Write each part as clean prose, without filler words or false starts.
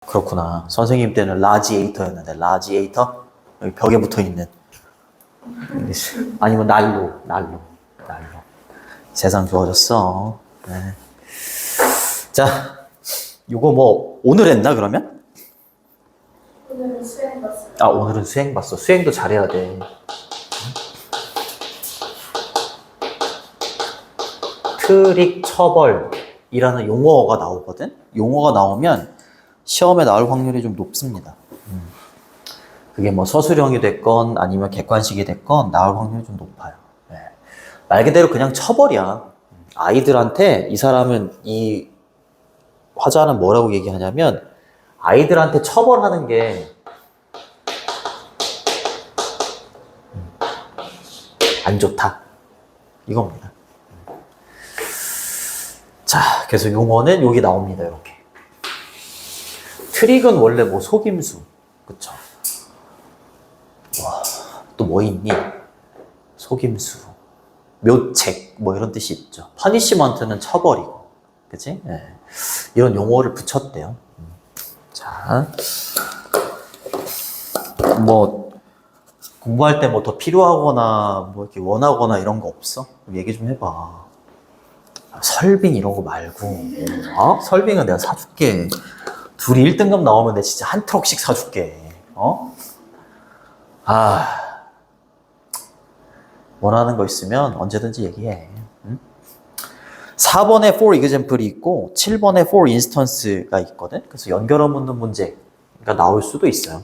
그렇구나. 선생님 때는 라지에이터였는데, 라지에이터? 여기 벽에 붙어 있는. 아니면 난로. 세상 좋아졌어. 네. 자, 요거 뭐, 오늘 했나, 그러면? 오늘은 수행 봤어요. 아, 오늘은 수행 봤어. 수행도 잘해야 돼. 트릭 처벌이라는 용어가 나오거든? 용어가 나오면 시험에 나올 확률이 좀 높습니다. 그게 뭐 서술형이 됐건 아니면 객관식이 됐건 나올 확률이 좀 높아요. 네. 말 그대로 그냥 처벌이야. 아이들한테 이 사람은 이 화자는 뭐라고 얘기하냐면 아이들한테 처벌하는 게 안 좋다. 이겁니다. 자, 그래서 용어는 여기 나옵니다. 이렇게. 트릭은 원래 뭐 속임수. 그쵸? 또 뭐 있니? 속임수, 묘책, 뭐 이런 뜻이 있죠. 퍼니시먼트는 처벌이고. 그치? 네. 이런 용어를 붙였대요. 자. 뭐, 공부할 때 뭐 더 필요하거나, 뭐 이렇게 원하거나 이런 거 없어? 얘기 좀 해봐. 설빙 이런 거 말고. 어? 설빙은 내가 사줄게. 둘이 1등급 나오면 내가 진짜 한 트럭씩 사줄게. 어? 원하는 거 있으면 언제든지 얘기해. 응? 4번에 for example이 있고 7번에 for instance가 있거든. 그래서 연결어 묻는 문제가 나올 수도 있어요.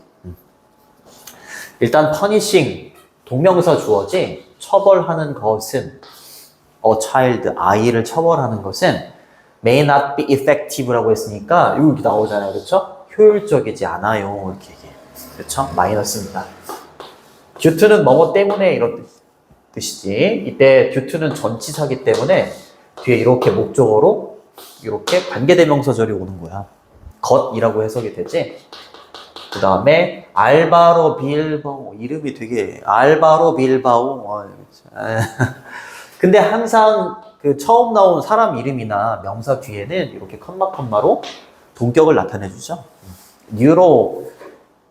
일단 punishing, 동명사 주어지 처벌하는 것은 a child, 아이를 처벌하는 것은 may not be effective라고 했으니까 여기 나오잖아요. 그렇죠? 효율적이지 않아요. 이렇게 얘기해. 그렇죠? 마이너스입니다. due to는 뭐뭐 때문에 이런 뜻이지. 이때 due to는 전치사기 때문에 뒤에 이렇게 목적어로 이렇게 관계대명사절이 오는 거야. 것이라고 해석이 되지. 그 다음에 알바로 빌바오, 이름이 되게 알바로 빌바오. 근데 항상 그 처음 나온 사람 이름이나 명사 뒤에는 이렇게 컴마로 동격을 나타내 주죠. 뉴로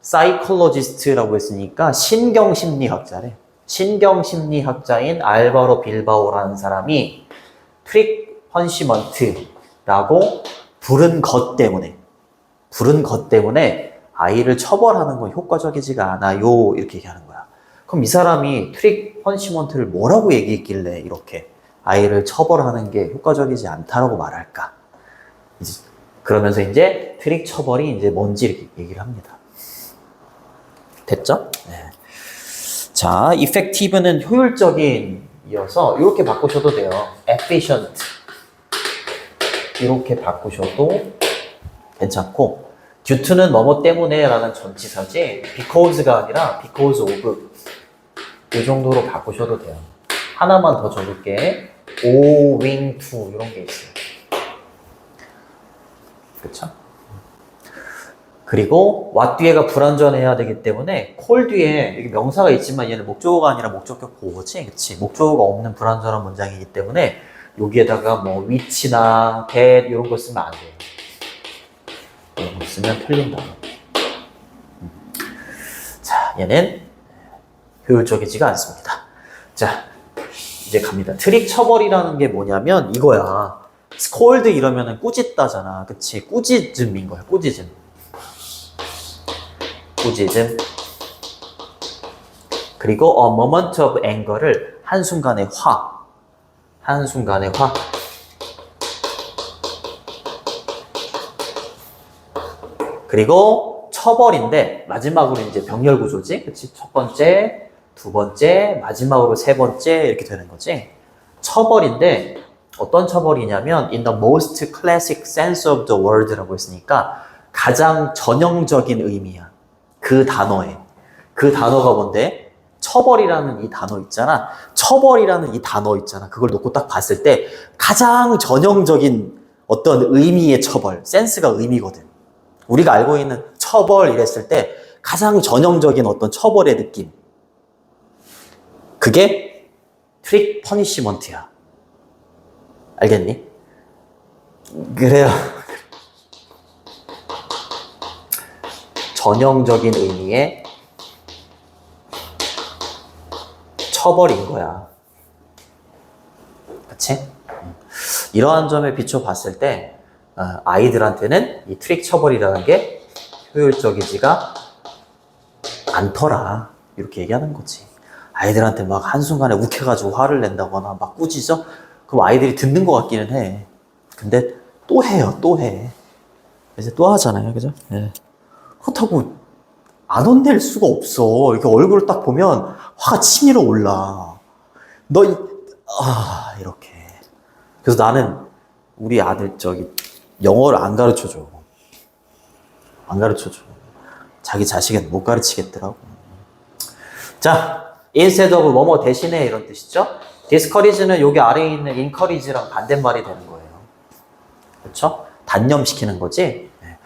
사이콜로지스트라고 했으니까 신경심리학자래. 신경심리학자인 알바로 빌바오라는 사람이 트릭 퍼니시먼트라고 부른 것 때문에 아이를 처벌하는 건 효과적이지가 않아요. 이렇게 얘기하는 거야. 그럼 이 사람이 트릭 퍼니시먼트를 뭐라고 얘기했길래 이렇게 아이를 처벌하는 게 효과적이지 않다라고 말할까? 그러면서 이제 트릭 처벌이 이제 뭔지 이렇게 얘기를 합니다. 됐죠? 네. 자, effective는 효율적인 이어서 이렇게 바꾸셔도 돼요. efficient 이렇게 바꾸셔도 괜찮고 due to는 뭐뭐 때문에 라는 전치사지 because가 아니라 because of 이 정도로 바꾸셔도 돼요. 하나만 더 적을게. owing to 이런 게 있어요. 그렇죠? 그리고 what 뒤에가 불완전해야 되기 때문에 call 뒤에 여기 명사가 있지만 얘는 목적어가 아니라 목적격 보호지, 그렇지? 목적어가 없는 불완전한 문장이기 때문에 여기에다가 뭐 which나 that 이런 거 쓰면 안 돼요. 이런 거 쓰면 틀린다. 자, 얘는 효율적이지가 않습니다. 자, 이제 갑니다. 트릭 처벌이라는 게 뭐냐면 이거야. scold 이러면은 꾸짖다잖아. 그치? 꾸짖음인 거야. 꾸짖음. 그리고 a moment of anger를 한순간의 화. 그리고 처벌인데 마지막으로 이제 병렬 구조지. 그치? 첫 번째, 두 번째, 마지막으로 세 번째 이렇게 되는 거지. 처벌인데 어떤 처벌이냐면 in the most classic sense of the word라고 했으니까 가장 전형적인 의미야. 그 단어에. 그 단어가 뭔데? 처벌이라는 이 단어 있잖아. 그걸 놓고 딱 봤을 때 가장 전형적인 어떤 의미의 처벌, 센스가 의미거든. 우리가 알고 있는 처벌 이랬을 때 가장 전형적인 어떤 처벌의 느낌. 그게 트릭 퍼니시먼트야. 알겠니? 그래요. 전형적인 의미의 처벌인 거야. 그치? 이러한 점에 비춰 봤을 때 아이들한테는 이 트릭 처벌이라는 게 효율적이지가 않더라. 이렇게 얘기하는 거지. 아이들한테 막 한순간에 욱해가지고 화를 낸다거나 막 꾸짖어? 그럼 아이들이 듣는 것 같기는 해. 근데 또 해요, 또 해. 이제 또 하잖아요, 그죠? 예. 그렇다고 안 혼낼 수가 없어. 이렇게 얼굴을 딱 보면 화가 치밀어 올라. 이렇게. 그래서 나는 우리 아들 영어를 안 가르쳐줘. 안 가르쳐줘. 자기 자식은 못 가르치겠더라고. 자, instead of 뭐뭐 대신에 이런 뜻이죠. discourage는 여기 아래에 있는 encourage랑 반대말이 되는 거예요. 그렇죠? 단념시키는 거지. 네.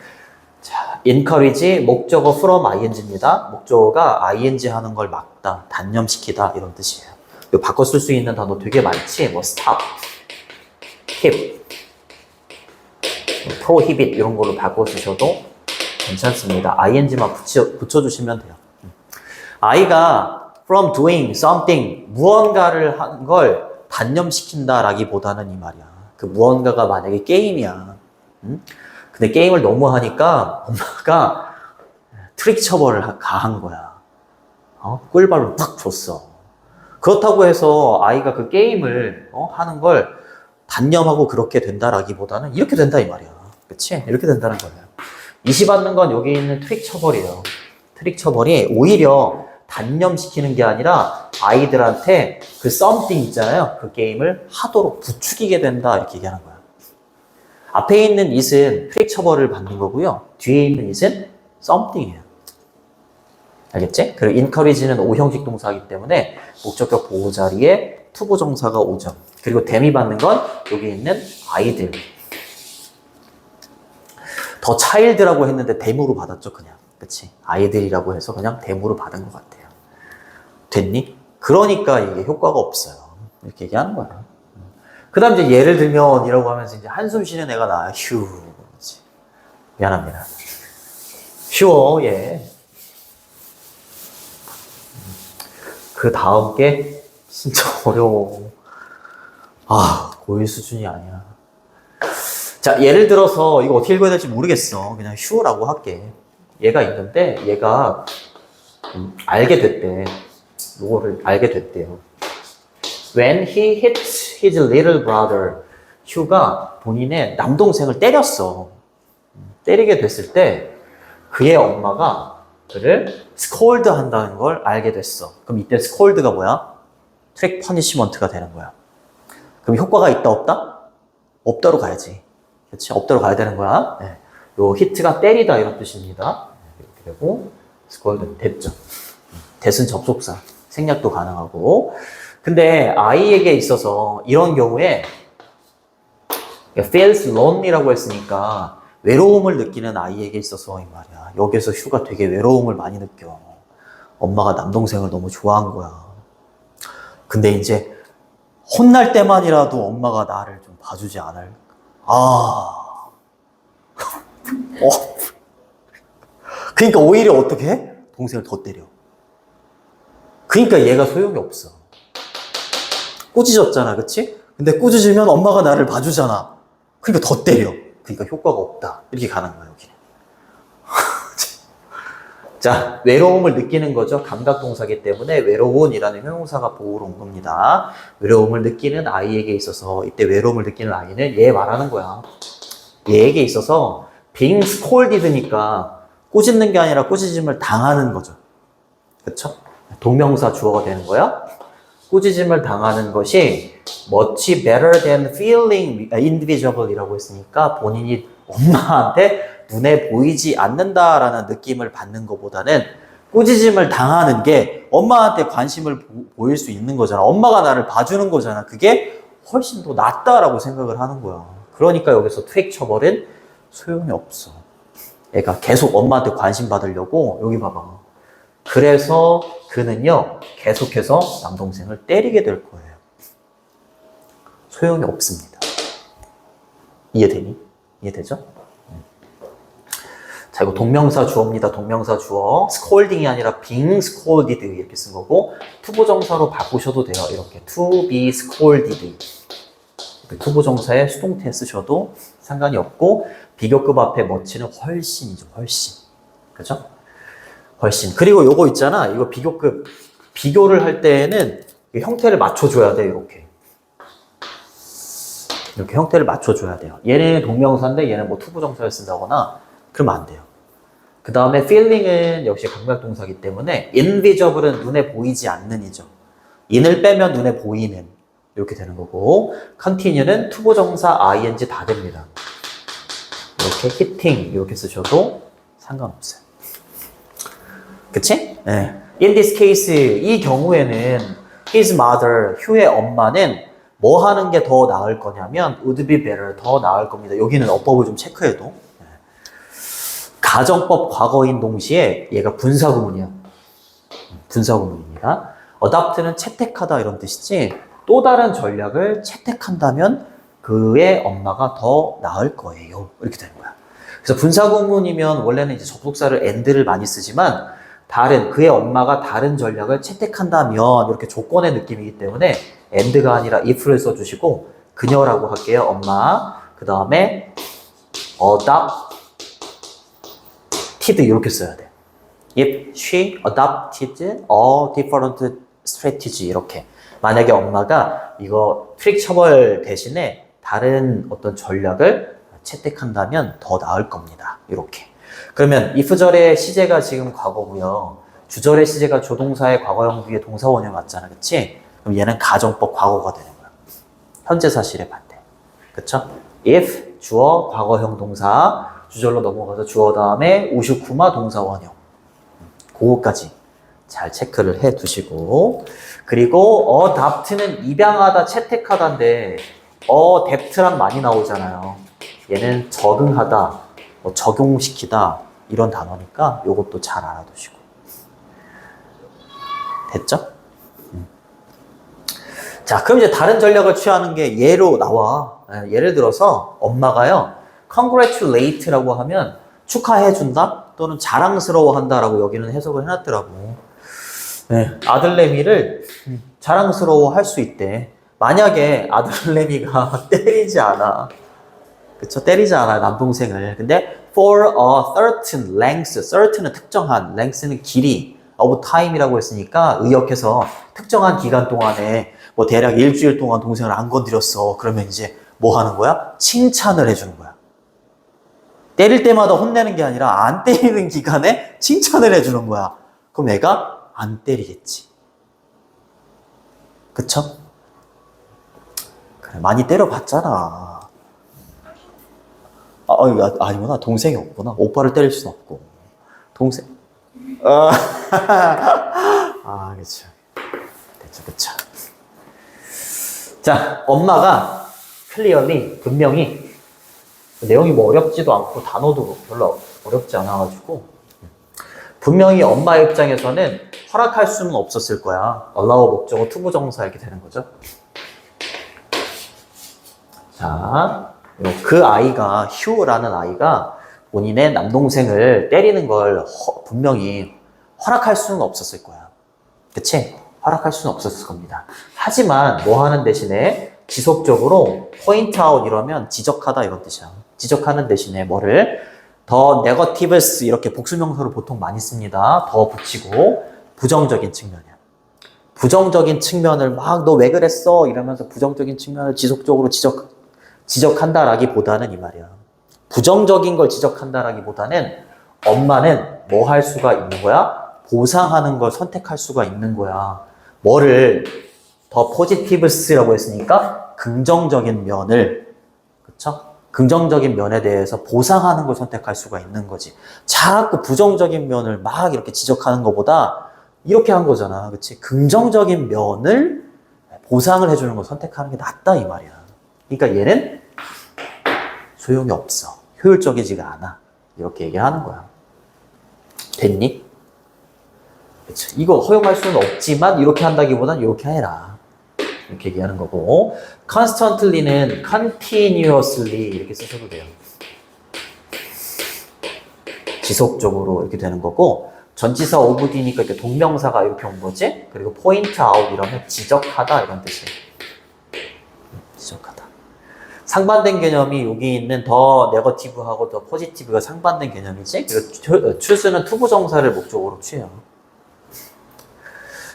자, encourage 목적어 from ing입니다. 목적어가 ing 하는 걸 막다, 단념시키다 이런 뜻이에요. 이거 바꿔 쓸 수 있는 단어 되게 많지. 뭐 stop, keep, prohibit 이런 걸로 바꿔 쓰셔도 괜찮습니다. ing만 붙여주시면 돼요. 아이가 from doing something 무언가를 한 걸 단념시킨다라기보다는 이 말이야. 그 무언가가 만약에 게임이야. 근데 게임을 너무 하니까 엄마가 트릭 처벌을 가한 거야. 꿀발로 팍 줬어. 그렇다고 해서 아이가 그 게임을 하는 걸 단념하고 그렇게 된다라기보다는 이렇게 된다 이 말이야. 그치? 이렇게 된다는 거야. 이시받는 건 여기 있는 트릭 처벌이에요. 트릭 처벌이 오히려 단념시키는 게 아니라 아이들한테 그 something 있잖아요. 그 게임을 하도록 부추기게 된다 이렇게 얘기하는 거야. 앞에 있는 it은 트릭 처벌을 받는 거고요. 뒤에 있는 it은 something이에요. 알겠지? 그리고 encourage는 오형식 동사이기 때문에 목적격 보호 자리에 투부정사가 오죠. 그리고 댐이 받는 건 여기 있는 아이들. 더 차일드라고 했는데 댐으로 받았죠, 그냥. 그치? 아이들이라고 해서 그냥 댐으로 받은 것 같아요. 됐니? 그러니까 이게 효과가 없어요. 이렇게 얘기하는 거야. 그 다음 이제 예를 들면 이라고 하면서 이제 한숨 쉬는 애가 나와. 휴. 미안합니다. 쉬워, 예. 그 다음 게 진짜 어려워. 고일 수준이 아니야. 자, 예를 들어서 이거 어떻게 읽어야 될지 모르겠어. 그냥 휴라고 할게. 얘가 있는데 얘가 알게 됐대. 요거를 알게 됐대요. When he hit his little brother, 휴가 본인의 남동생을 때렸어. 때리게 됐을 때 그의 엄마가 그를 scold 한다는 걸 알게 됐어. 그럼 이때 scold가 뭐야? 트릭 퍼니시먼트가 되는 거야. 그럼 효과가 있다 없다? 없다로 가야지. 그렇지? 없다로 가야 되는 거야. 네. 요 hit가 때리다 이런 뜻입니다. 이렇게 되고 scold 됐죠. that은 접속사. 생략도 가능하고. 근데 아이에게 있어서 이런 경우에 feels lonely라고 했으니까 외로움을 느끼는 아이에게 있어서 이 말이야. 여기서 휴가 되게 외로움을 많이 느껴. 엄마가 남동생을 너무 좋아한 거야. 근데 이제 혼날 때만이라도 엄마가 나를 좀 봐주지 않을까. 그러니까 오히려 어떻게 해? 동생을 더 때려. 그러니까 얘가 소용이 없어. 꾸짖었잖아, 그치? 근데 꾸짖으면 엄마가 나를 봐주잖아. 그러니까 더 때려. 그러니까 효과가 없다. 이렇게 가는 거야, 여기는. 자, 외로움을 느끼는 거죠. 감각동사기 때문에 외로운이라는 형용사가 보호로 온 겁니다. 외로움을 느끼는 아이에게 있어서 이때 외로움을 느끼는 아이는 얘 말하는 거야. 얘에게 있어서 being scolded니까 꾸짖는 게 아니라 꾸짖음을 당하는 거죠. 그쵸? 동명사 주어가 되는 거야. 꾸짖음을 당하는 것이 much better than feeling indivisible이라고 했으니까 본인이 엄마한테 눈에 보이지 않는다라는 느낌을 받는 것보다는 꾸짖음을 당하는 게 엄마한테 관심을 보일 수 있는 거잖아. 엄마가 나를 봐주는 거잖아. 그게 훨씬 더 낫다라고 생각을 하는 거야. 그러니까 여기서 트릭 처벌은 소용이 없어. 애가 계속 엄마한테 관심 받으려고 여기 봐봐. 그래서 그는요 계속해서 남동생을 때리게 될 거예요. 소용이 없습니다. 이해되니? 이해되죠? 자, 이거 동명사 주어입니다. 동명사 주어. scolding이 아니라 being scolded 이렇게 쓴 거고 투부정사로 바꾸셔도 돼요. 이렇게 to be scolded. 투부정사에 수동태 쓰셔도 상관이 없고 비교급 앞에 much는 훨씬이죠. 훨씬. 그죠? 훨씬. 그리고 요거 있잖아. 이거 비교급. 비교를 할 때에는 형태를 맞춰줘야 돼. 이렇게. 이렇게 형태를 맞춰줘야 돼요. 얘는 동명사인데 얘는 뭐 투부정사를 쓴다거나 그러면 안 돼요. 그 다음에 feeling은 역시 감각동사이기 때문에 invisible은 눈에 보이지 않는 이죠. in을 빼면 눈에 보이는 이렇게 되는 거고 continue는 투부정사 ing 다 됩니다. 이렇게 hitting 이렇게 쓰셔도 상관없어요. 그치? 네. In this case 이 경우에는 his mother, 휴의 엄마는 뭐 하는 게 더 나을 거냐면 would be better, 더 나을 겁니다. 여기는 어법을 좀 체크해도 가정법 과거인 동시에 얘가 분사구문이야. 분사구문입니다. adopt는 채택하다 이런 뜻이지 또 다른 전략을 채택한다면 그의 엄마가 더 나을 거예요. 이렇게 되는 거야. 그래서 분사구문이면 원래는 이제 접속사를 and를 많이 쓰지만 다른 그의 엄마가 다른 전략을 채택한다면 이렇게 조건의 느낌이기 때문에 and가 아니라 if를 써주시고 그녀라고 할게요. 엄마. 그 다음에 adopted 이렇게 써야 돼. If she adopted a different strategy 이렇게. 만약에 엄마가 이거 트릭 처벌 대신에 다른 어떤 전략을 채택한다면 더 나을 겁니다. 이렇게. 그러면 if절의 시제가 지금 과거고요. 주절의 시제가 조동사의 과거형 뒤에 동사원형 맞잖아. 그치? 그럼 얘는 가정법 과거가 되는 거야. 현재 사실의 반대. 그쵸? if 주어 과거형 동사 주절로 넘어가서 주어 다음에 우슈쿠마 동사원형. 그거까지 잘 체크를 해 두시고 그리고 adopt는 입양하다 채택하다인데 adapt랑 많이 나오잖아요. 얘는 적응하다 뭐 적용시키다 이런 단어니까 요것도 잘 알아두시고 됐죠? 자, 그럼 이제 다른 전략을 취하는 게 예로 나와. 예를 들어서 엄마가요 congratulate라고 하면 축하해준다 또는 자랑스러워한다라고 여기는 해석을 해놨더라고. 네, 아들내미를 자랑스러워 할 수 있대. 만약에 아들내미가 때리지 않아. 그쵸? 때리지 않아요, 남동생을. 근데 for a certain length, certain은 특정한, length는 길이, of time이라고 했으니까 의역해서 특정한 기간 동안에 뭐 대략 일주일 동안 동생을 안 건드렸어. 그러면 이제 뭐 하는 거야? 칭찬을 해주는 거야. 때릴 때마다 혼내는 게 아니라 안 때리는 기간에 칭찬을 해주는 거야. 그럼 애가 안 때리겠지. 그쵸? 그래, 많이 때려봤잖아. 아니구나. 동생이 없구나. 오빠를 때릴 수는 없고. 동생. 그쵸. 됐죠, 그쵸. 자, 엄마가 clearly, 분명히, 내용이 뭐 어렵지도 않고 단어도 별로 어렵지 않아가지고, 분명히 엄마 입장에서는 허락할 수는 없었을 거야. allow 목적어 투부정사 이렇게 되는 거죠. 자, 그 아이가, 휴라는 아이가 본인의 남동생을 때리는 걸 분명히 허락할 수는 없었을 거야. 그치? 허락할 수는 없었을 겁니다. 하지만 뭐 하는 대신에 지속적으로 point out 이러면 지적하다 이런 뜻이야. 지적하는 대신에 뭐를 더 negatives 이렇게 복수명사로 보통 많이 씁니다. 더 붙이고 부정적인 측면이야. 부정적인 측면을 막 너 왜 그랬어? 이러면서 부정적인 측면을 지속적으로 지적한다라기보다는 이 말이야. 부정적인 걸 지적한다라기보다는 엄마는 뭐 할 수가 있는 거야? 보상하는 걸 선택할 수가 있는 거야. 뭐를 더 포지티브스라고 했으니까 긍정적인 면을 그쵸? 긍정적인 면에 대해서 보상하는 걸 선택할 수가 있는 거지. 자꾸 부정적인 면을 막 이렇게 지적하는 것보다 이렇게 한 거잖아. 그치? 긍정적인 면을 보상을 해주는 걸 선택하는 게 낫다 이 말이야. 그러니까 얘는 소용이 없어. 효율적이지가 않아. 이렇게 얘기하는 거야. 됐니? 그쵸? 이거 허용할 수는 없지만 이렇게 한다기보단 이렇게 해라. 이렇게 얘기하는 거고 constantly는 continuously 이렇게 쓰셔도 돼요. 지속적으로 이렇게 되는 거고, 전치사 오브디니까 이렇게 동명사가 이렇게 온 거지? 그리고 포인트 아웃 이러면 지적하다 이런 뜻이에요. 지적하다. 상반된 개념이 여기 있는 더 네거티브하고 더 포지티브가 상반된 개념이지? 그리고 추스는 투부정사를 목적으로 취해요.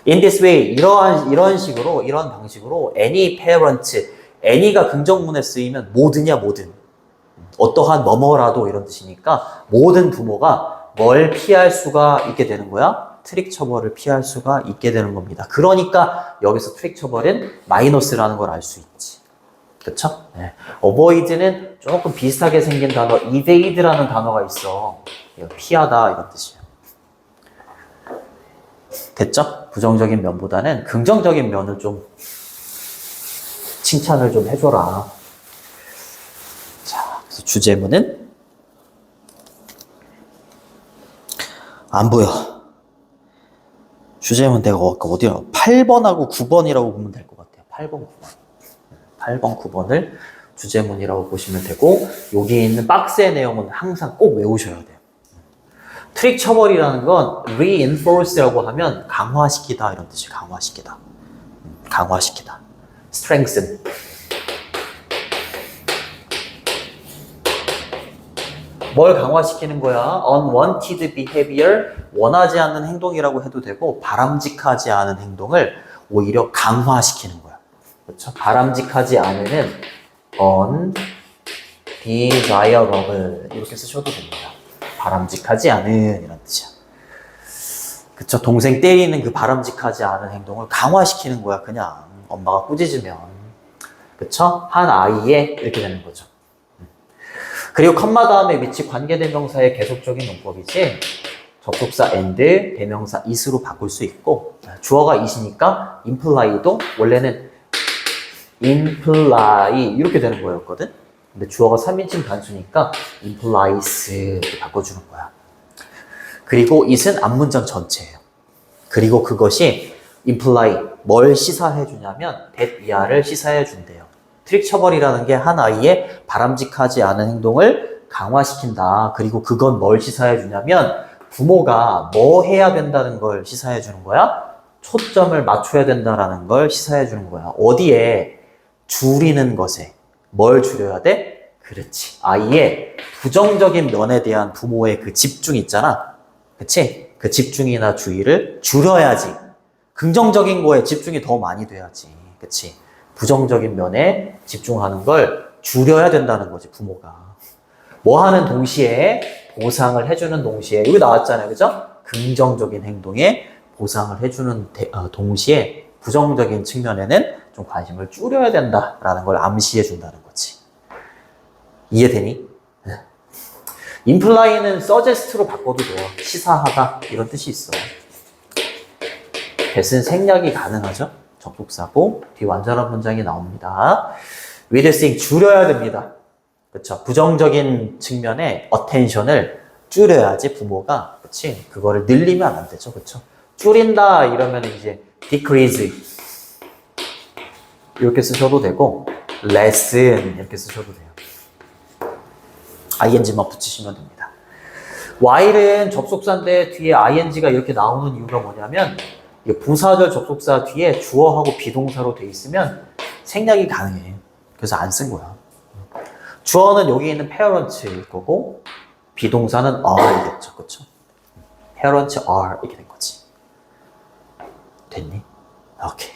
In this way, 이런 식으로, 이런 방식으로 any parent, any가 긍정문에 쓰이면 모든이야, 모든. 어떠한 뭐뭐라도 이런 뜻이니까 모든 부모가 뭘 피할 수가 있게 되는 거야? 트릭 처벌을 피할 수가 있게 되는 겁니다. 그러니까 여기서 트릭 처벌은 마이너스라는 걸 알 수 있지. 그쵸? 네. avoid는 조금 비슷하게 생긴 단어 evade라는 단어가 있어. 피하다 이런 뜻이에요. 됐죠? 부정적인 면보다는 긍정적인 면을 좀 칭찬을 좀 해줘라. 자, 그래서 주제문은 안 보여. 주제문 내가 아까 어디야? 8번하고 9번이라고 보면 될 것 같아요. 8번, 9번. 8번, 9번을 주제문이라고 보시면 되고, 여기 있는 박스의 내용은 항상 꼭 외우셔야 돼요. 트릭 처벌이라는 건 reinforce라고 하면 강화시키다 이런 뜻이 강화시키다. 강화시키다. strengthen. 뭘 강화시키는 거야? unwanted behavior, 원하지 않는 행동이라고 해도 되고 바람직하지 않은 행동을 오히려 강화시키는 거야. 그렇죠? 바람직하지 않은은 undesirable 이렇게 쓰셔도 됩니다. 바람직하지 않은 이런 뜻이야. 그쵸? 동생 때리는 그 바람직하지 않은 행동을 강화시키는 거야. 그냥 엄마가 꾸짖으면. 그쵸? 한 아이에 이렇게 되는 거죠. 그리고 컴마 다음에 위치 관계대명사의 계속적인 용법이지, 접속사 and, 대명사 is로 바꿀 수 있고, 주어가 is이니까 imply도 원래는 imply 이렇게 되는 거였거든. 근데 주어가 3인칭 단수니까 implies 이렇게 바꿔주는 거야. 그리고 it은 앞문장 전체예요. 그리고 그것이 imply 뭘 시사해 주냐면 that 이하를 시사해 준대요. 트릭 처벌이라는 게 한 아이의 바람직하지 않은 행동을 강화시킨다. 그리고 그건 뭘 시사해 주냐면 부모가 뭐 해야 된다는 걸 시사해 주는 거야. 초점을 맞춰야 된다라는 걸 시사해 주는 거야. 어디에? 줄이는 것에. 뭘 줄여야 돼? 그렇지. 아이의 부정적인 면에 대한 부모의 그 집중 있잖아. 그치? 그 집중이나 주의를 줄여야지. 긍정적인 거에 집중이 더 많이 돼야지. 그치? 부정적인 면에 집중하는 걸 줄여야 된다는 거지, 부모가. 뭐 하는 동시에 보상을 해주는 동시에, 여기 나왔잖아요. 그죠? 긍정적인 행동에 보상을 해주는 동시에 부정적인 측면에는 좀 관심을 줄여야 된다라는 걸 암시해 준다는 거지. 이해되니? imply는 suggest로 바꿔도 돼요. 시사하다 이런 뜻이 있어. that은 생략이 가능하죠. 접속사고 뒤 완전한 문장이 나옵니다. with think 줄여야 됩니다. 그렇죠? 부정적인 측면에 attention을 줄여야지 부모가, 그렇지? 그거를 늘리면 안 되죠. 그렇죠? 줄인다 이러면 이제 decrease 이렇게 쓰셔도 되고 lessen 이렇게 쓰셔도 돼요. ing만 붙이시면 됩니다. while은 접속사인데 뒤에 ing가 이렇게 나오는 이유가 뭐냐면 부사절 접속사 뒤에 주어하고 비동사로 돼 있으면 생략이 가능해. 그래서 안 쓴 거야. 주어는 여기 있는 parent일 거고 비동사는 are이겠죠. 그렇죠? parents are 이렇게 된 거지. 됐니? 오케이.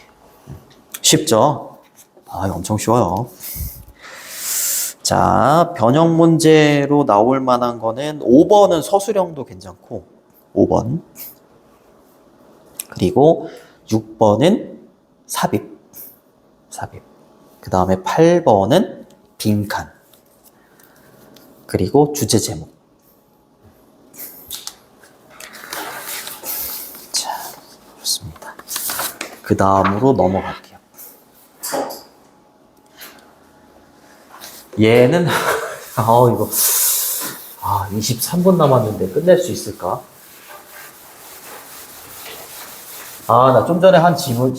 쉽죠? 아, 이거 엄청 쉬워요. 자, 변형 문제로 나올 만한 거는 5번은 서술형도 괜찮고 5번. 그리고 6번은 삽입. 그 다음에 8번은 빈칸. 그리고 주제 제목. 자, 좋습니다. 그 다음으로 넘어갈게요. 얘는, 이거, 23분 남았는데 끝낼 수 있을까? 나 좀 전에 한 질문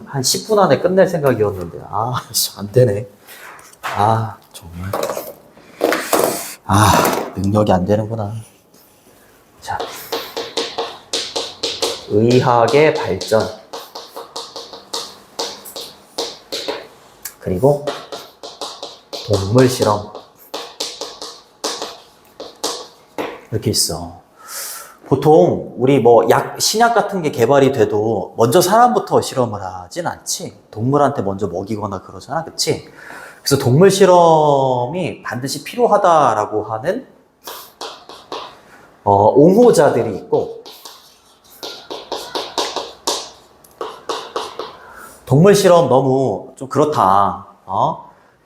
한 10분 안에 끝낼 생각이었는데, 안 되네. 정말. 능력이 안 되는구나. 자, 의학의 발전. 그리고 동물 실험. 이렇게 있어. 보통 우리 뭐 신약 같은 게 개발이 돼도 먼저 사람부터 실험을 하진 않지. 동물한테 먼저 먹이거나 그러잖아. 그치? 그래서 동물 실험이 반드시 필요하다라고 하는 옹호자들이 있고, 동물 실험 너무 좀 그렇다.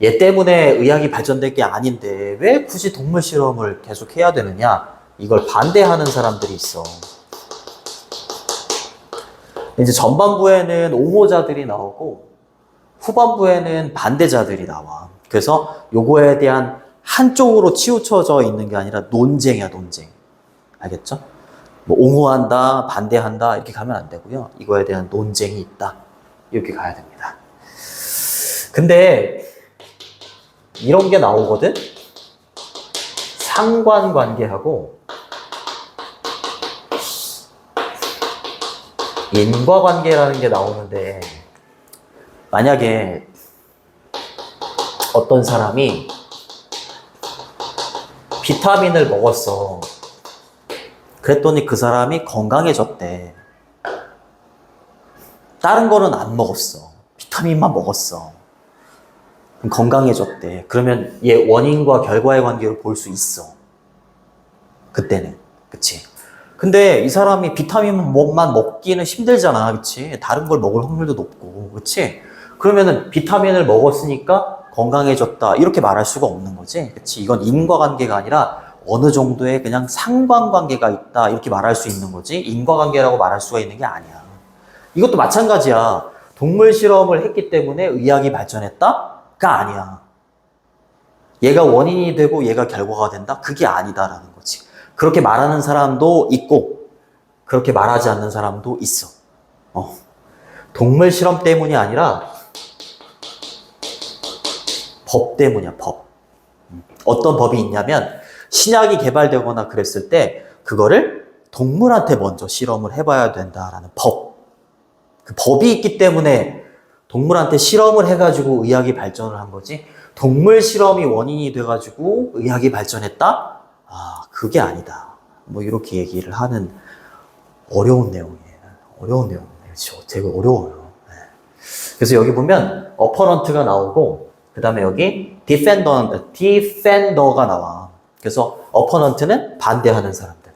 얘 때문에 의학이 발전될 게 아닌데 왜 굳이 동물 실험을 계속 해야 되느냐? 이걸 반대하는 사람들이 있어. 이제 전반부에는 옹호자들이 나오고 후반부에는 반대자들이 나와. 그래서 요거에 대한 한쪽으로 치우쳐져 있는 게 아니라 논쟁이야, 논쟁. 알겠죠? 뭐 옹호한다, 반대한다 이렇게 가면 안 되고요. 이거에 대한 논쟁이 있다. 이렇게 가야 됩니다. 근데 이런 게 나오거든? 상관관계하고 인과관계라는 게 나오는데, 만약에 어떤 사람이 비타민을 먹었어. 그랬더니 그 사람이 건강해졌대. 다른 거는 안 먹었어. 비타민만 먹었어. 그럼 건강해졌대. 그러면 얘 원인과 결과의 관계를 볼 수 있어. 그때는. 그치? 근데 이 사람이 비타민만 먹기는 힘들잖아. 그치? 다른 걸 먹을 확률도 높고. 그치? 그러면은 비타민을 먹었으니까 건강해졌다. 이렇게 말할 수가 없는 거지. 그치? 이건 인과관계가 아니라 어느 정도의 그냥 상관관계가 있다. 이렇게 말할 수 있는 거지. 인과관계라고 말할 수가 있는 게 아니야. 이것도 마찬가지야. 동물 실험을 했기 때문에 의학이 발전했다? 가 아니야. 얘가 원인이 되고 얘가 결과가 된다? 그게 아니다라는 거지. 그렇게 말하는 사람도 있고 그렇게 말하지 않는 사람도 있어. 동물 실험 때문이 아니라 법 때문이야, 법. 어떤 법이 있냐면 신약이 개발되거나 그랬을 때 그거를 동물한테 먼저 실험을 해봐야 된다라는 법. 그 법이 있기 때문에 동물한테 실험을 해가지고 의학이 발전을 한 거지. 동물 실험이 원인이 돼가지고 의학이 발전했다? 그게 아니다. 뭐 이렇게 얘기를 하는 어려운 내용이에요. 어려운 내용이에요. 되게 어려워요. 그래서 여기 보면 어퍼넌트가 나오고 그 다음에 여기 디펜더가 나와. 그래서 어퍼넌트는 반대하는 사람들.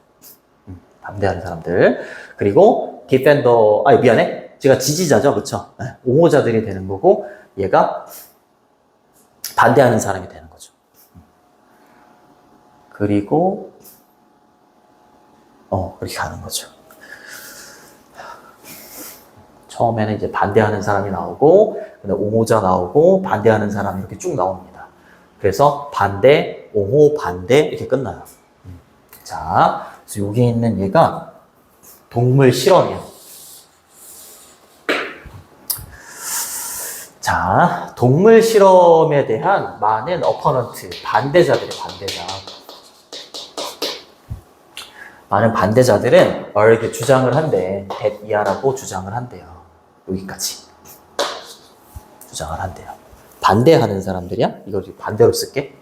반대하는 사람들. 그리고 디펜더, 미안해. 제가 지지자죠. 그쵸? 옹호자들이 되는 거고 얘가 반대하는 사람이 되는 거죠. 그리고 그렇게 가는 거죠. 처음에는 이제 반대하는 사람이 나오고 옹호자 나오고 반대하는 사람이 이렇게 쭉 나옵니다. 그래서 반대, 옹호, 반대 이렇게 끝나요. 자, 그래서 여기 있는 얘가 동물 실험이에요. 자, 동물 실험에 대한 많은 어퍼넌트, 반대자들의 반대자. 많은 반대자들은 이렇게 주장을 한대. that 이하라고 주장을 한대요. 여기까지. 주장을 한대요. 반대하는 사람들이야? 이걸 반대로 쓸게.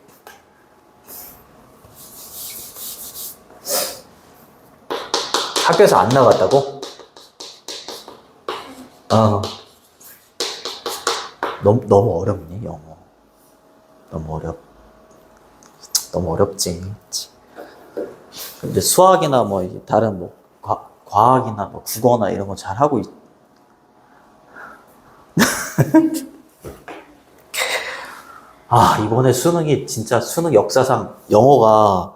학교에서 안 나갔다고? 너무 어렵니, 영어? 너무 어렵지. 근데 수학이나 뭐 다른 뭐 과학이나 뭐 국어나 이런 거 잘하고 이번에 수능이 진짜 수능 역사상 영어가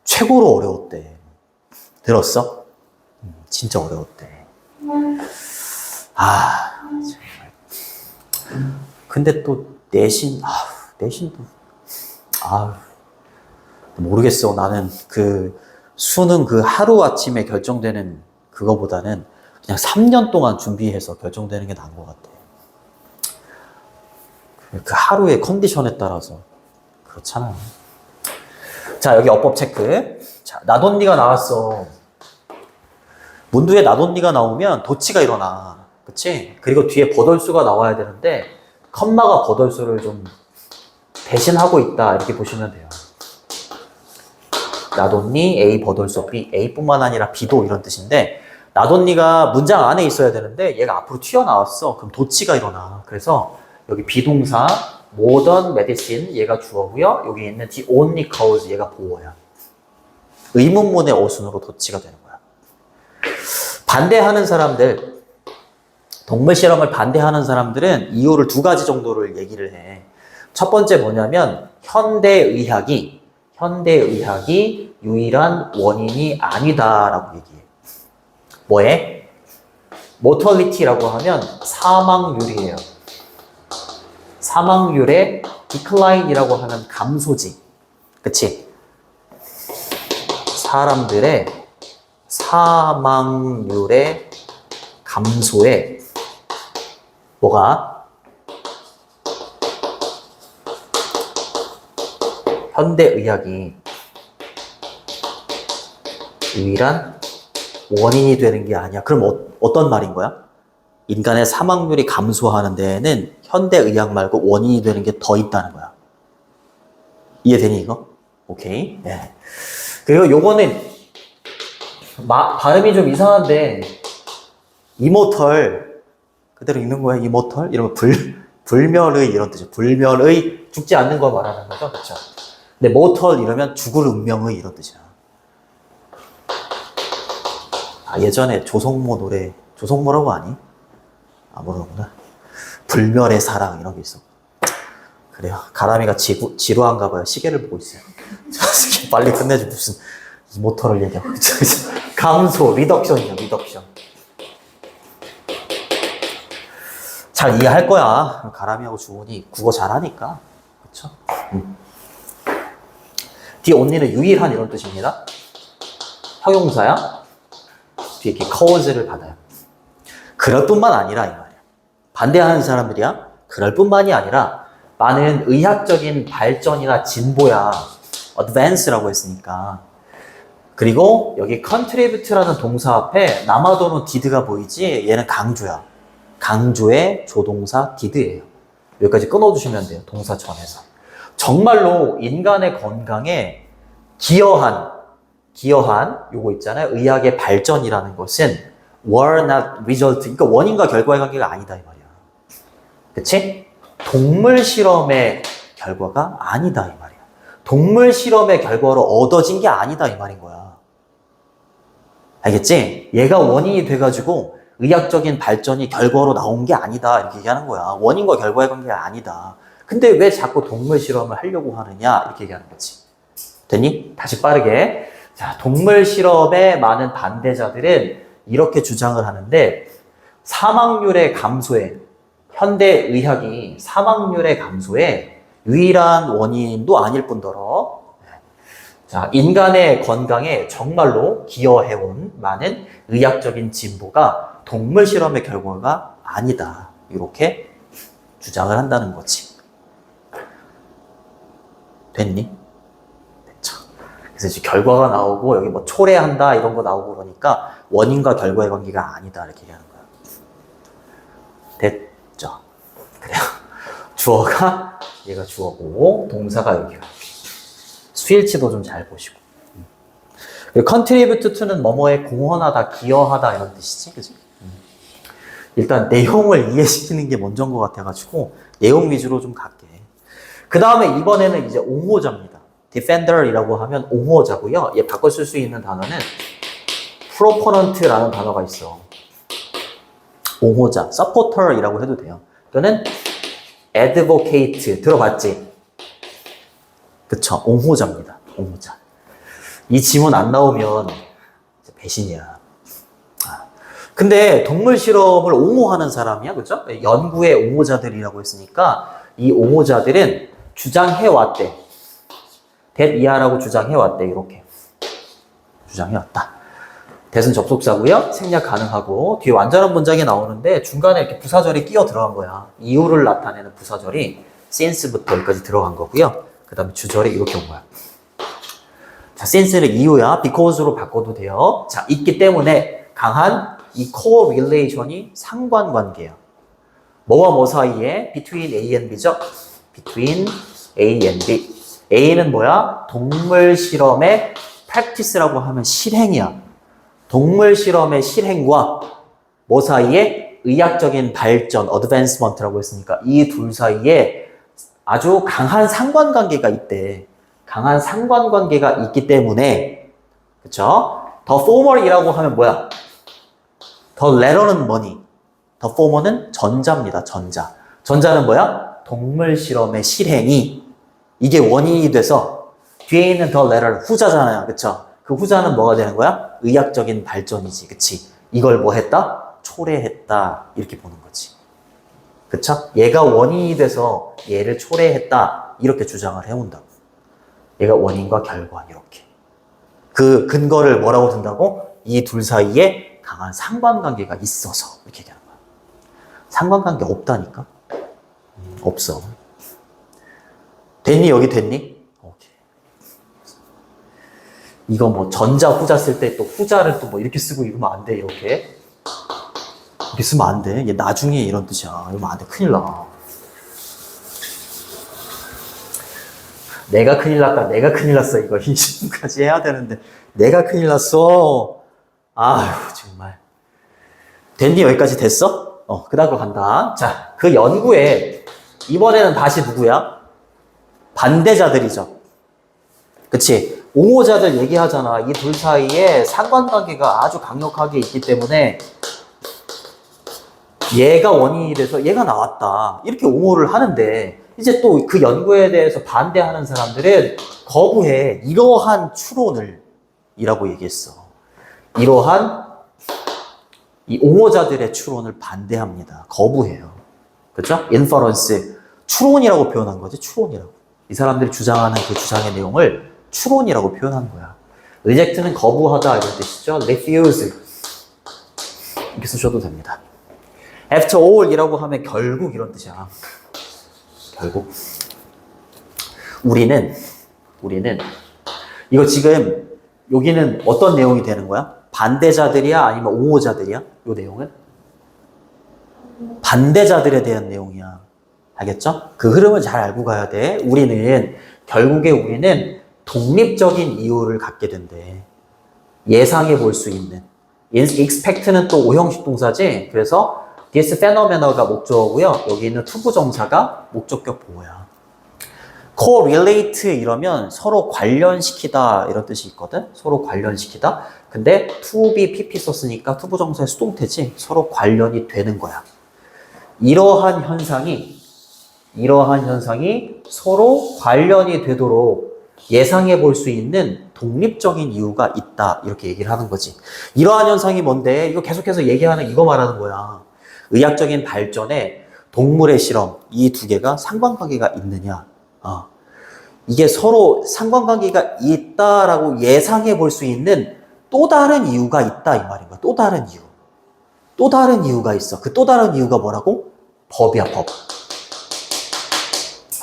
최고로 어려웠대. 들었어? 진짜 어려웠대. 정말. 근데 또 내신도 모르겠어. 나는 그 수능 그 하루아침에 결정되는 그거보다는 그냥 3년 동안 준비해서 결정되는 게 나은 것 같아. 그 하루의 컨디션에 따라서 그렇잖아. 자, 여기 어법 체크. 자, 자, 나돈니가 나왔어. 문두에 나돈니가 나오면 도치가 일어나. 그치? 그리고 뒤에 버덜수가 나와야 되는데 컴마가 버덜수를 좀 대신하고 있다. 이렇게 보시면 돼요. 나돈니, A 버덜수 B, A뿐만 아니라 B도 이런 뜻인데 나돈니가 문장 안에 있어야 되는데 얘가 앞으로 튀어나왔어. 그럼 도치가 일어나. 그래서 여기 비동사 modern medicine 얘가 주어고요. 여기 있는 the only cause 얘가 보어야. 의문문의 어순으로 도치가 되는 거야. 반대하는 사람들, 동물 실험을 반대하는 사람들은 이유를 두 가지 정도를 얘기를 해. 첫 번째 뭐냐면 현대의학이 유일한 원인이 아니다라고 얘기해. 뭐에? mortality라고 하면 사망률이에요. 사망률의 decline이라고 하면 감소지. 그치? 사람들의 사망률의 감소에 뭐가? 현대의학이 유일한 원인이 되는 게 아니야. 그럼 어떤 말인 거야? 인간의 사망률이 감소하는 데에는 현대의학 말고 원인이 되는 게 더 있다는 거야. 이해되니 이거? 오케이. 네. 그리고 요거는 발음이 좀 이상한데 이모털 그대로 읽는 거야. 이모털 이러면 불멸의 이런 뜻이죠. 불멸의 죽지 않는 거 말하는 거죠. 그렇죠? 근데 모털 이러면 죽을 운명의 이런 뜻이야. 아, 예전에 조성모 노래 조성모라고 아니? 아, 모르는구나. 불멸의 사랑 이런 게 있어. 그래요. 가람이가 지루한가 봐요. 시계를 보고 있어요. 빨리 끝내줘. 무슨 이모터를 얘기하고. 감소, 리덕션이야, 리덕션. 잘 이해할 거야. 가람이하고 주원이 국어 잘하니까. 그쵸? 뒤에 only는 유일한 이런 뜻입니다. 형용사야. 뒤에 이렇게 cause를 받아요. 그럴 뿐만 아니라 이 말이야. 반대하는 사람들이야. 그럴 뿐만이 아니라 많은 의학적인 발전이나 진보야. advance라고 했으니까. 그리고 여기 contribute라는 동사 앞에 남아도는 did가 보이지? 얘는 강조야. 강조의 조동사 did예요. 여기까지 끊어주시면 돼요. 동사 전에서. 정말로 인간의 건강에 기여한 요거 있잖아요. 의학의 발전이라는 것은 were not result. 그러니까 원인과 결과의 관계가 아니다 이 말이야. 그치? 동물 실험의 결과가 아니다 이 말이야. 동물 실험의 결과로 얻어진 게 아니다 이 말인 거야. 알겠지? 얘가 원인이 돼가지고 의학적인 발전이 결과로 나온 게 아니다 이렇게 얘기하는 거야. 원인과 결과의 관계가 아니다. 근데 왜 자꾸 동물 실험을 하려고 하느냐 이렇게 얘기하는 거지. 됐니? 다시 빠르게. 자, 동물 실험의 많은 반대자들은 이렇게 주장을 하는데 사망률의 감소에 현대의학이 사망률의 감소에 유일한 원인도 아닐 뿐더러 자, 인간의 건강에 정말로 기여해온 많은 의학적인 진보가 동물 실험의 결과가 아니다. 이렇게 주장을 한다는 거지. 됐니? 됐죠. 그래서 이제 결과가 나오고 여기 뭐 초래한다 이런 거 나오고 그러니까 원인과 결과의 관계가 아니다 이렇게 얘기하는 거야. 됐죠. 그래요. 주어가 얘가 주어고 동사가 여기야. 스위치도 좀 잘 보시고. 그리고 contribute to는 뭐뭐에 공헌하다, 기여하다 이런 뜻이지, 그지? 일단 내용을 이해시키는 게 먼저인 것 같아가지고 내용 위주로 좀 갈게. 그 다음에 이번에는 이제 옹호자입니다. defender이라고 하면 옹호자고요. 얘 바꿔 쓸 수 있는 단어는 proponent라는 단어가 있어. 옹호자, supporter이라고 해도 돼요. 또는 advocate 들어봤지? 그쵸? 옹호자입니다. 옹호자. 이 지문 안 나오면 배신이야. 근데 동물 실험을 옹호하는 사람이야, 그죠? 연구의 옹호자들이라고 했으니까 이 옹호자들은 주장해왔대. that 이하라고 주장해왔대. 이렇게 주장해왔다. that은 접속사고요. 생략 가능하고 뒤에 완전한 문장이 나오는데 중간에 이렇게 부사절이 끼어 들어간 거야. 이유를 나타내는 부사절이 since부터 여기까지 들어간 거고요. 그 다음에 주절이 이렇게 온 거야. 자, since는 이유야. because로 바꿔도 돼요. 자, 있기 때문에 강한 이 correlation이 상관관계야. 뭐와 뭐 사이에? between A and B죠? between A and B. A는 뭐야? 동물 실험의 practice라고 하면 실행이야. 동물 실험의 실행과 뭐 사이에? 의학적인 발전, advancement라고 했으니까 이 둘 사이에 아주 강한 상관관계가 있대. 강한 상관관계가 있기 때문에, 그쵸? The former이라고 하면 뭐야? The latter는 뭐니? The former는 전자입니다. 전자. 전자는 뭐야? 동물 실험의 실행이 이게 원인이 돼서 뒤에 있는 the latter 후자잖아요. 그쵸? 그 후자는 뭐가 되는 거야? 의학적인 발전이지. 그치? 이걸 뭐 했다? 초래했다. 이렇게 보는 거지. 그쵸? 얘가 원인이 돼서 얘를 초래했다. 이렇게 주장을 해온다고. 얘가 원인과 결과 이렇게. 그 근거를 뭐라고 든다고? 이 둘 사이에 강한 상관관계가 있어서 이렇게 얘기하는 거야. 상관관계 없다니까? 없어. 됐니? 여기 됐니? 오케이. 이거 뭐 전자 후자 쓸 때 또 후자를 또 뭐 이렇게 쓰고 이러면 안 돼. 이렇게 쓰면 안 돼. 얘 나중에 이런 뜻이야. 이러면 안 돼. 큰일 나. 내가 큰일 났다. 내가 큰일 났어. 이거 20분까지 해야 되는데 내가 큰일 났어. 아휴 정말. 됐니? 여기까지 됐어? 그 다음 거 간다. 자, 그 연구에 이번에는 다시 누구야? 반대자들이죠. 그치? 옹호자들 얘기하잖아. 이 둘 사이에 상관관계가 아주 강력하게 있기 때문에 얘가 원인이 돼서 얘가 나왔다. 이렇게 옹호를 하는데 이제 또 그 연구에 대해서 반대하는 사람들은 거부해. 이러한 추론을 이라고 얘기했어. 이러한 이 옹호자들의 추론을 반대합니다. 거부해요. 그렇죠? inference. 추론이라고 표현한 거지. 추론이라고. 이 사람들이 주장하는 그 주장의 내용을 추론이라고 표현한 거야. reject는 거부하다 이런 뜻이죠. refuse. 이렇게 쓰셔도 됩니다. after all 이라고 하면 결국 이런 뜻이야. 결국. 우리는 이거 지금 여기는 어떤 내용이 되는 거야? 반대자들이야? 아니면 옹호자들이야? 이 내용은? 반대자들에 대한 내용이야. 알겠죠? 그 흐름을 잘 알고 가야 돼. 결국에 우리는 독립적인 이유를 갖게 된대. 예상해 볼 수 있는. expect는 또 오형식 동사지. 그래서 this phenomenal가 목적어고요. 여기 있는 투부정사가 목적격 보호야. correlate 이러면 서로 관련시키다 이런 뜻이 있거든. 서로 관련시키다. 근데 to be pp 썼으니까 투부정사의 수동태지. 서로 관련이 되는 거야. 이러한 현상이 서로 관련이 되도록 예상해 볼 수 있는 독립적인 이유가 있다. 이렇게 얘기를 하는 거지. 이러한 현상이 뭔데? 이거 계속해서 얘기하는 이거 말하는 거야. 의학적인 발전에 동물의 실험, 이 두 개가 상관관계가 있느냐. 이게 서로 상관관계가 있다라고 예상해 볼 수 있는 또 다른 이유가 있다. 이 말인 거야. 또 다른 이유. 또 다른 이유가 있어. 그 또 다른 이유가 뭐라고? 법이야, 법.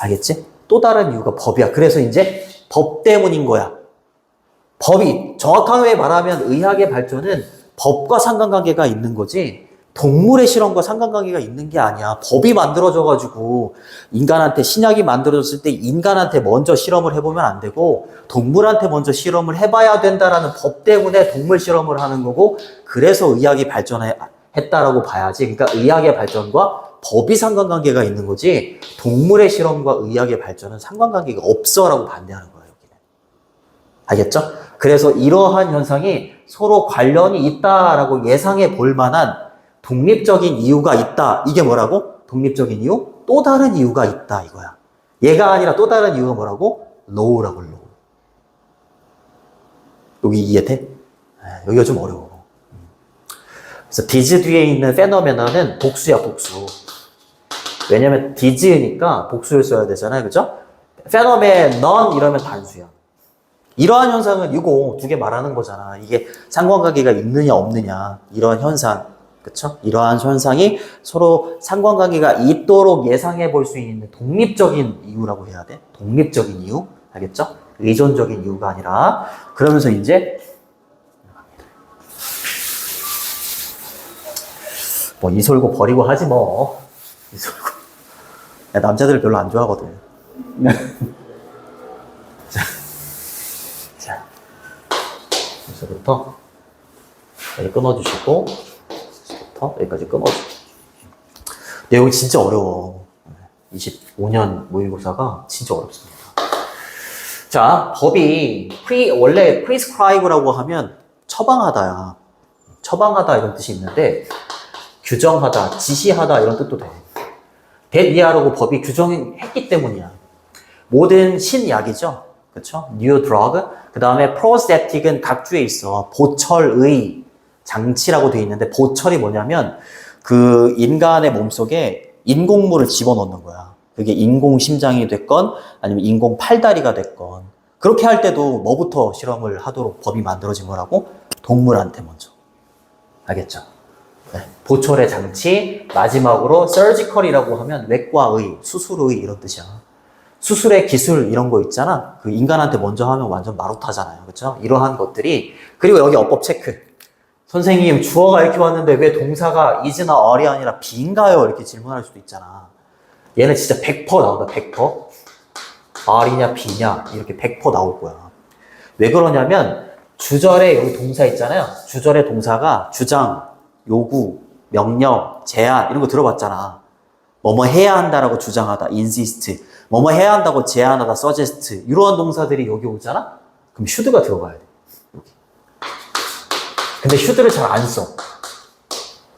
알겠지? 또 다른 이유가 법이야. 그래서 이제 법 때문인 거야. 법이, 정확하게 말하면 의학의 발전은 법과 상관관계가 있는 거지, 동물의 실험과 상관관계가 있는 게 아니야. 법이 만들어져가지고 인간한테 신약이 만들어졌을 때 인간한테 먼저 실험을 해보면 안 되고 동물한테 먼저 실험을 해봐야 된다라는 법 때문에 동물 실험을 하는 거고, 그래서 의학이 발전했다라고 봐야지. 그러니까 의학의 발전과 법이 상관관계가 있는 거지 동물의 실험과 의학의 발전은 상관관계가 없어라고 반대하는 거예요. 여기는. 알겠죠? 그래서 이러한 현상이 서로 관련이 있다라고 예상해 볼 만한 독립적인 이유가 있다. 이게 뭐라고? 독립적인 이유? 또 다른 이유가 있다 이거야. 얘가 아니라 또 다른 이유가 뭐라고? law라고, law. 여기 이해돼? 여기가 좀 어려워. 그래서 디즈 뒤에 있는 phenomenal은 복수야, 복수. 왜냐면 디즈니까 복수를 써야 되잖아요. 그죠? phenomenon 이러면 단수야. 이러한 현상은 이거 두 개 말하는 거잖아. 이게 상관관계가 있느냐 없느냐 이런 현상. 그쵸? 이러한 현상이 서로 상관관계가 있도록 예상해 볼 수 있는 독립적인 이유라고 해야 돼. 독립적인 이유. 알겠죠? 의존적인 이유가 아니라 그러면서 이제 뭐 이솔고 버리고 하지 뭐. 이솔고. 야, 남자들 별로 안 좋아하거든. 자, 여기서부터 여기 끊어주시고 여기서부터 여기까지 끊어주시고. 내용이 진짜 어려워. 25년 모의고사가 진짜 어렵습니다. 자, 법이 원래 prescribe라고 하면 처방하다야. 처방하다 이런 뜻이 있는데 규정하다, 지시하다 이런 뜻도 돼. that 이하라고 법이 규정했기 때문이야. 모든 신약이죠. 그렇죠? new drug. 그 다음에 prosthetic은 각주에 있어. 보철의 장치라고 되어 있는데 보철이 뭐냐면 그 인간의 몸속에 인공물을 집어넣는 거야. 그게 인공 심장이 됐건 아니면 인공 팔다리가 됐건 그렇게 할 때도 뭐부터 실험을 하도록 법이 만들어진 거라고? 동물한테 먼저. 알겠죠? 네. 보철의 장치, 마지막으로 surgical이라고 하면 외과의, 수술의 이런 뜻이야. 수술의 기술 이런 거 있잖아. 그 인간한테 먼저 하면 완전 마루타잖아요. 그렇죠? 이러한 것들이. 그리고 여기 어법 체크. 선생님 주어가 이렇게 왔는데 왜 동사가 is나 are이 아니라 be인가요? 이렇게 질문할 수도 있잖아. 얘는 진짜 100% 나온다. 100%. are냐 be냐 이렇게 100% 나올 거야. 왜 그러냐면 주절에 여기 동사 있잖아요. 주절의 동사가 주장, 요구, 명령, 제안 이런 거 들어봤잖아. 뭐뭐 해야 한다라고 주장하다, insist. 뭐뭐 해야 한다고 제안하다, suggest. 이러한 동사들이 여기 오잖아? 그럼 should가 들어가야 돼. 여기. 근데 should를 잘 안 써.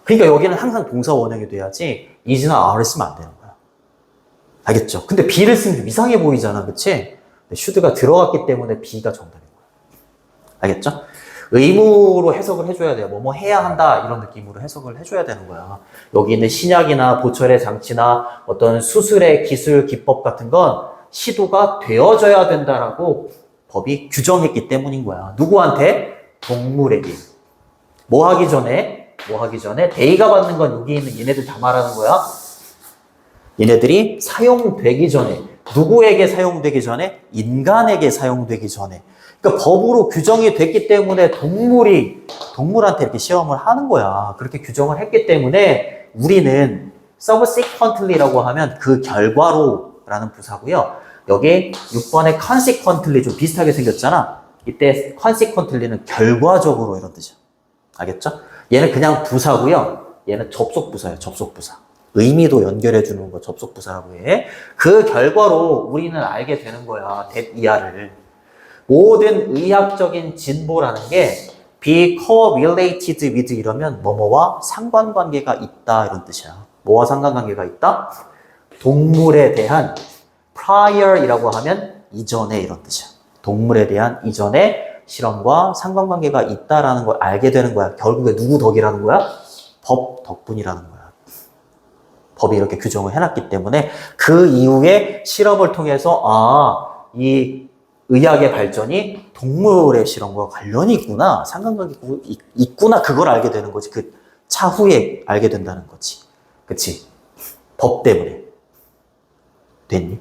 그러니까 여기는 항상 동사 원형이 돼야지 is나 are를 쓰면 안 되는 거야. 알겠죠? 근데 be를 쓰면 좀 이상해 보이잖아. 그치? should가 들어갔기 때문에 be가 정답인 거야. 알겠죠? 의무로 해석을 해줘야 돼요. 뭐뭐 해야 한다 이런 느낌으로 해석을 해줘야 되는 거야. 여기 있는 신약이나 보철의 장치나 어떤 수술의 기술, 기법 같은 건 시도가 되어져야 된다라고 법이 규정했기 때문인 거야. 누구한테? 동물에게. 뭐 하기 전에? 대의가 받는 건 여기 있는 얘네들 다 말하는 거야. 얘네들이 사용되기 전에. 누구에게 사용되기 전에? 인간에게 사용되기 전에. 그러니까 법으로 규정이 됐기 때문에 동물한테 이렇게 시험을 하는 거야. 그렇게 규정을 했기 때문에 우리는 subsequently라고 하면 그 결과로라는 부사고요. 여기 6번의 consequently 좀 비슷하게 생겼잖아. 이때 consequently는 결과적으로 이런 뜻이야. 알겠죠? 얘는 그냥 부사고요. 얘는 접속부사예요. 접속부사. 의미도 연결해 주는 거 접속부사라고 해. 그 결과로 우리는 알게 되는 거야. that 이하를. 모든 의학적인 진보라는 게 be correlated with 이러면 뭐뭐와 상관관계가 있다 이런 뜻이야. 뭐와 상관관계가 있다? 동물에 대한 prior이라고 하면 이전에 이런 뜻이야. 동물에 대한 이전에 실험과 상관관계가 있다라는 걸 알게 되는 거야. 결국에 누구 덕이라는 거야? 법 덕분이라는 거야. 법이 이렇게 규정을 해놨기 때문에 그 이후에 실험을 통해서 이 의학의 발전이 동물의 실험과 관련이 있구나, 상관관계가 있구나, 그걸 알게 되는 거지. 그 차후에 알게 된다는 거지. 그치? 법 때문에. 됐니?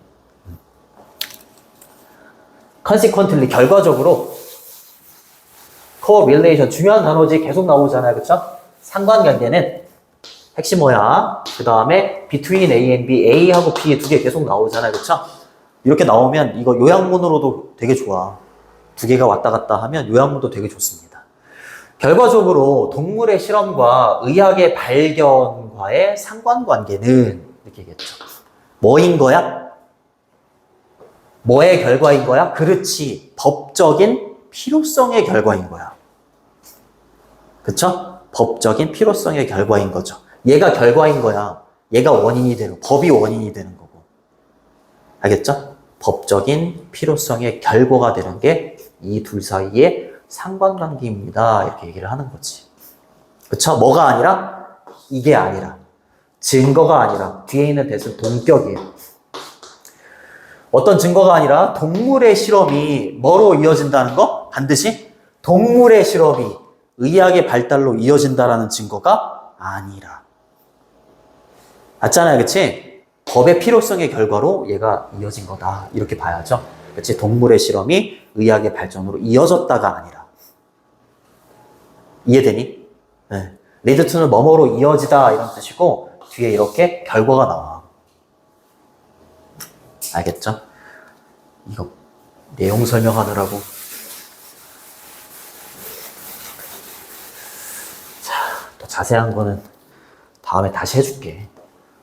consequently, 결과적으로 correlation, 중요한 단어지 계속 나오잖아요. 그쵸? 상관관계는 핵심 뭐야? 그 다음에 between A and B, A하고 B 두 개 계속 나오잖아요. 그쵸? 이렇게 나오면 이거 요약문으로도 되게 좋아. 두 개가 왔다 갔다 하면 요약문도 되게 좋습니다. 결과적으로 동물의 실험과 의학의 발견과의 상관관계는 이렇게 얘기했죠. 뭐인 거야? 뭐의 결과인 거야? 그렇지. 법적인 필요성의 결과인 거야. 그쵸? 법적인 필요성의 결과인 거죠. 얘가 결과인 거야. 얘가 원인이 되는, 법이 원인이 되는 거고. 알겠죠? 법적인 필요성의 결과가 되는 게 이 둘 사이의 상관관계입니다. 이렇게 얘기를 하는 거지. 그쵸? 뭐가 아니라? 이게 아니라. 증거가 아니라. 뒤에 있는 대신 동격이에요. 어떤 증거가 아니라 동물의 실험이 뭐로 이어진다는 거? 반드시 동물의 실험이 의학의 발달로 이어진다라는 증거가 아니라. 맞잖아요. 그치? 법의 필요성의 결과로 얘가 이어진 거다. 이렇게 봐야죠. 그치? 동물의 실험이 의학의 발전으로 이어졌다가 아니라. 이해되니? 네. lead to는 뭐뭐로 이어지다 이런 뜻이고 뒤에 이렇게 결과가 나와. 알겠죠? 이거 내용 설명하느라고. 자, 더 자세한 거는 다음에 다시 해줄게.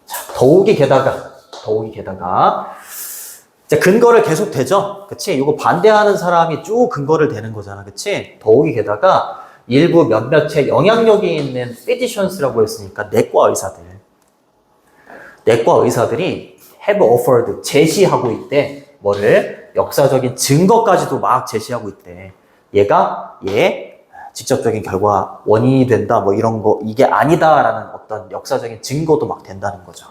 자, 더욱이 게다가 이제 근거를 계속 대죠. 그치? 이거 반대하는 사람이 쭉 근거를 대는 거잖아. 그치? 더욱이 게다가 일부 몇몇의 영향력이 있는 physicians라고 했으니까 내과 의사들이 have offered 제시하고 있대. 뭐를? 역사적인 증거까지도 막 제시하고 있대. 얘가 직접적인 결과 원인이 된다 뭐 이런 거 이게 아니다라는 어떤 역사적인 증거도 막 된다는 거죠.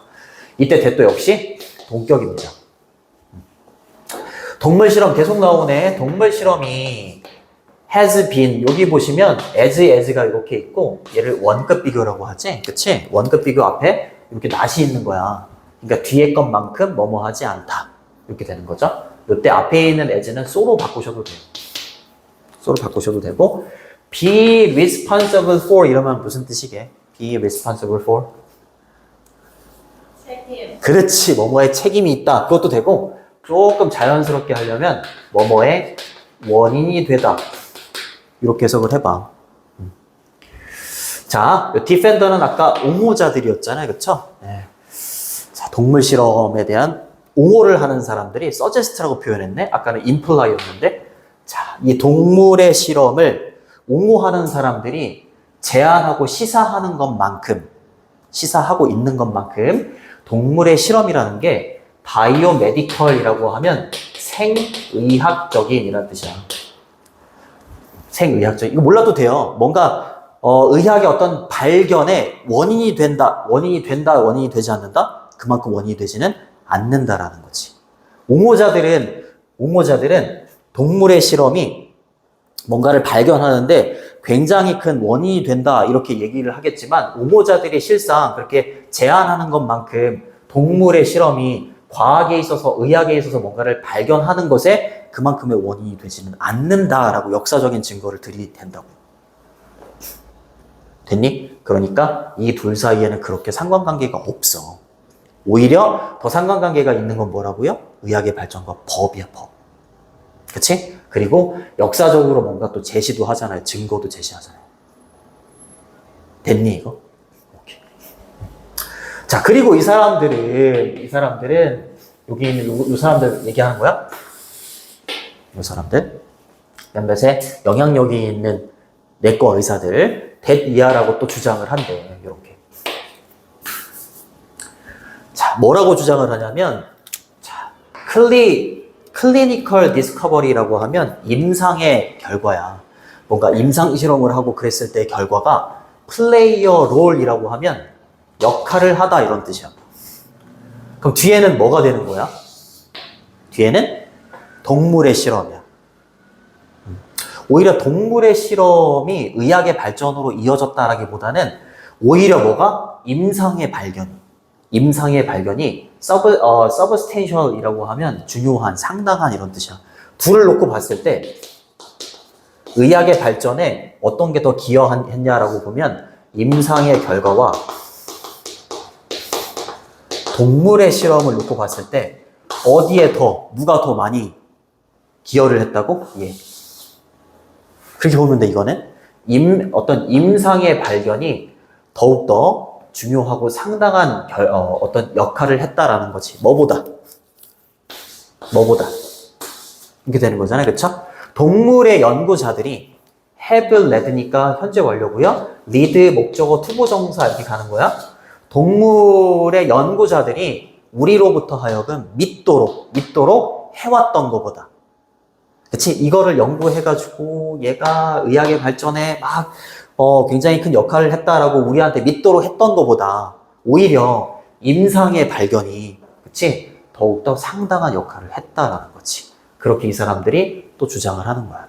이때 대또 역시 동격입니다. 동물 실험 계속 나오네. 동물 실험이 has been 여기 보시면 as가 이렇게 있고 얘를 원급 비교라고 하지. 그치? 원급 비교 앞에 이렇게 not이 있는 거야. 그러니까 뒤에 것만큼 뭐뭐 하지 않다. 이렇게 되는 거죠. 이때 앞에 있는 as는 so로 바꾸셔도 돼요. so로 바꾸셔도 되고 be responsible for 이러면 무슨 뜻이게? be responsible for? 책임. 그렇지. 뭐뭐에 책임이 있다. 그것도 되고 조금 자연스럽게 하려면 뭐뭐의 원인이 되다. 이렇게 해석을 해봐. 자, 디펜더는 아까 옹호자들이었잖아요. 그쵸? 네. 자, 동물 실험에 대한 옹호를 하는 사람들이 suggest라고 표현했네. 아까는 imply였는데 자, 이 동물의 실험을 옹호하는 사람들이 제안하고 시사하고 있는 것만큼 동물의 실험이라는 게 바이오메디컬이라고 하면 생의학적인 이라는 뜻이야. 생의학적인. 이거 몰라도 돼요. 뭔가 의학의 어떤 발견에 원인이 되지 않는다? 그만큼 원인이 되지는 않는다라는 거지. 옹호자들은 동물의 실험이 뭔가를 발견하는데 굉장히 큰 원인이 된다 이렇게 얘기를 하겠지만 옹호자들이 실상 그렇게 제안하는 것만큼 동물의 실험이 과학에 있어서 의학에 있어서 뭔가를 발견하는 것에 그만큼의 원인이 되지는 않는다라고 역사적인 증거를 들이댄다고. 됐니? 그러니까 이 둘 사이에는 그렇게 상관관계가 없어. 오히려 더 상관관계가 있는 건 뭐라고요? 의학의 발전과 법이야, 법. 그치? 그리고 역사적으로 뭔가 또 제시도 하잖아요. 증거도 제시하잖아요. 됐니, 이거? 오케이. 자, 그리고 이 사람들은 여기 있는 이 사람들 얘기하는 거야? 이 사람들. 몇몇의 영향력이 있는 내과 의사들, that 또 주장을 한대. 이렇게. 자, 뭐라고 주장을 하냐면, 자, 클리니컬 디스커버리라고 하면 임상의 결과야. 뭔가 임상 실험을 하고 그랬을 때 결과가 플레이어 롤이라고 하면 역할을 하다 이런 뜻이야. 그럼 뒤에는 뭐가 되는 거야? 뒤에는 동물의 실험이야. 오히려 동물의 실험이 의학의 발전으로 이어졌다라기보다는 오히려 뭐가? 임상의 발견이 substantial이라고 하면 중요한, 상당한 이런 뜻이야. 둘을 놓고 봤을 때 의학의 발전에 어떤 게 더 기여했냐라고 보면 임상의 결과와 동물의 실험을 놓고 봤을 때 누가 더 많이 기여를 했다고? 예. 그렇게 보면 돼, 이거는. 어떤 임상의 발견이 더욱더 중요하고 상당한 어떤 역할을 했다라는 거지. 뭐보다. 이렇게 되는 거잖아요. 그쵸? 동물의 연구자들이 have led니까 현재 완료고요. lead 목적어 투부정사 이렇게 가는 거야. 동물의 연구자들이 우리로부터 하여금 믿도록 해왔던 것보다. 그치? 이거를 연구해가지고 얘가 의학의 발전에 막 굉장히 큰 역할을 했다라고 우리한테 믿도록 했던 것보다 오히려 임상의 발견이 그치? 더욱더 상당한 역할을 했다라는 거지. 그렇게 이 사람들이 또 주장을 하는 거야.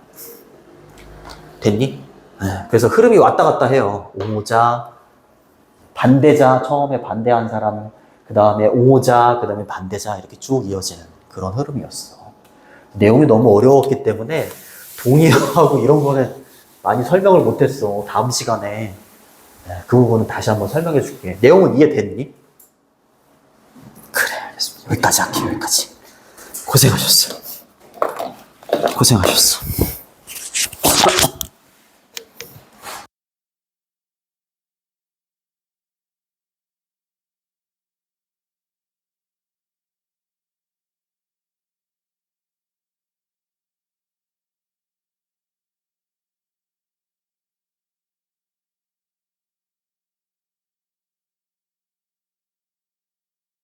됐니? 네. 그래서 흐름이 왔다 갔다 해요. 옹호자, 반대자, 처음에 반대한 사람, 그 다음에 옹호자, 그 다음에 반대자 이렇게 쭉 이어지는 그런 흐름이었어. 내용이 너무 어려웠기 때문에 동의하고 이런 거는 많이 설명을 못했어. 다음 시간에. 네, 그 부분은 다시 한번 설명해 줄게. 내용은 이해됐니? 그래, 알겠습니다. 여기까지 할게요, 여기까지. 고생하셨어요. 고생하셨어.